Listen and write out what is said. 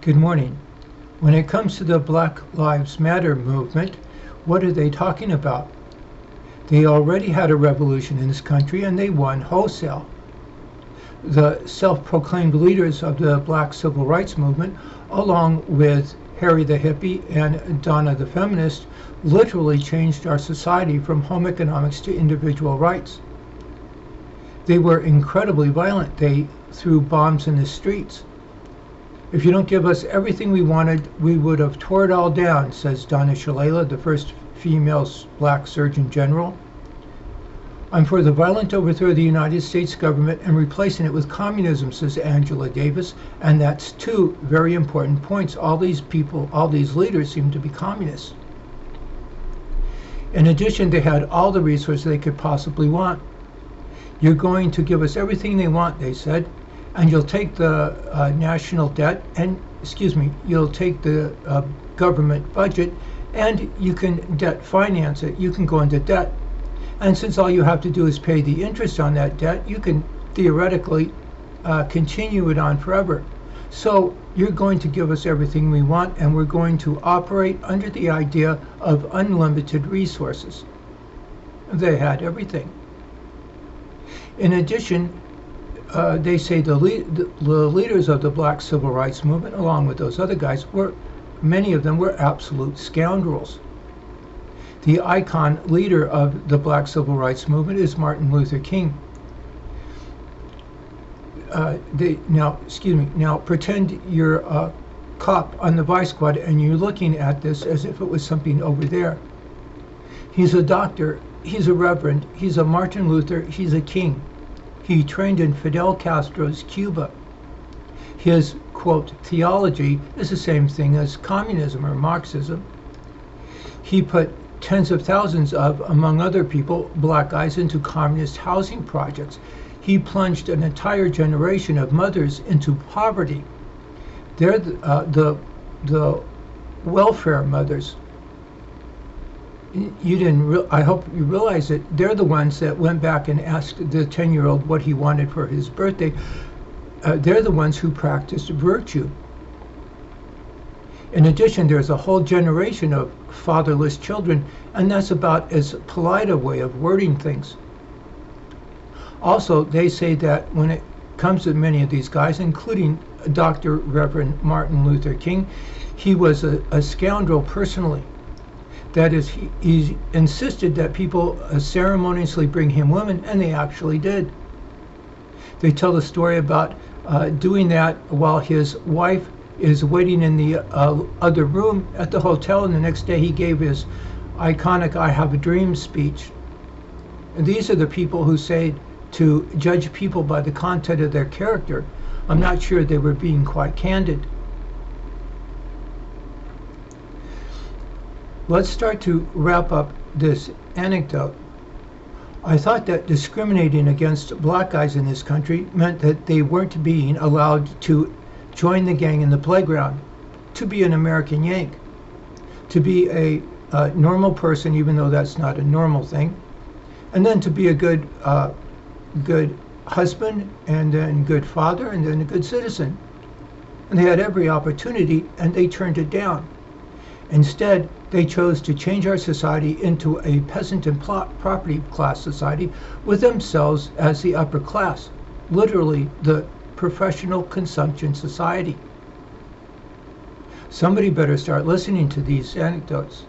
Good morning. When it comes to the Black Lives Matter movement, what are they talking about? They already had a revolution in this country and they won wholesale. The self-proclaimed leaders of the Black Civil Rights Movement, along with Harry the Hippie and Donna the Feminist, literally changed our society from home economics to individual rights. They were incredibly violent. They threw bombs in the streets. If you don't give us everything we wanted, we would have tore it all down, says Donna Shalala, the first female black Surgeon General. I'm for the violent overthrow of the United States government and replacing it with communism, says Angela Davis, and that's two very important points. All these people, all these leaders seem to be communists. In addition, they had all the resources they could possibly want. You're going to give us everything they want, they said, and you'll take the national debt and, you'll take the government budget and you can debt finance it. You can go into debt. And since all you have to do is pay the interest on that debt, you can theoretically continue it on forever. So you're going to give us everything we want, and we're going to operate under the idea of unlimited resources. They had everything. In addition, they say the leaders of the Black Civil Rights Movement, along with those other guys, many of them were absolute scoundrels. The icon leader of the Black Civil Rights Movement is Martin Luther King. Now pretend you're a cop on the Vice Squad and you're looking at this as if it was something over there. He's a doctor, he's a reverend, he's a Martin Luther, he's a king. He trained in Fidel Castro's Cuba. His, quote, theology is the same thing as communism or Marxism. He put tens of thousands of, among other people, black guys into communist housing projects. He plunged an entire generation of mothers into poverty. They're the welfare mothers. I hope you realize that they're the ones that went back and asked the 10-year-old what he wanted for his birthday. They're the ones who practiced virtue. In addition, there's a whole generation of fatherless children, and that's about as polite a way of wording things. Also, they say that when it comes to many of these guys, including Dr. Reverend Martin Luther King, he was a scoundrel personally. That is, he insisted that people ceremoniously bring him women, and they actually did. They tell the story about doing that while his wife is waiting in the other room at the hotel, and the next day he gave his iconic "I Have a Dream" speech. And these are the people who say to judge people by the content of their character. I'm not sure they were being quite candid. Let's start to wrap up this anecdote. I thought that discriminating against black guys in this country meant that they weren't being allowed to join the gang in the playground, to be an American Yank, to be a normal person, even though that's not a normal thing, and then to be a good husband, and then good father, and then a good citizen. And they had every opportunity, and they turned it down. Instead, they chose to change our society into a peasant and property class society with themselves as the upper class, literally the professional consumption society. Somebody better start listening to these anecdotes.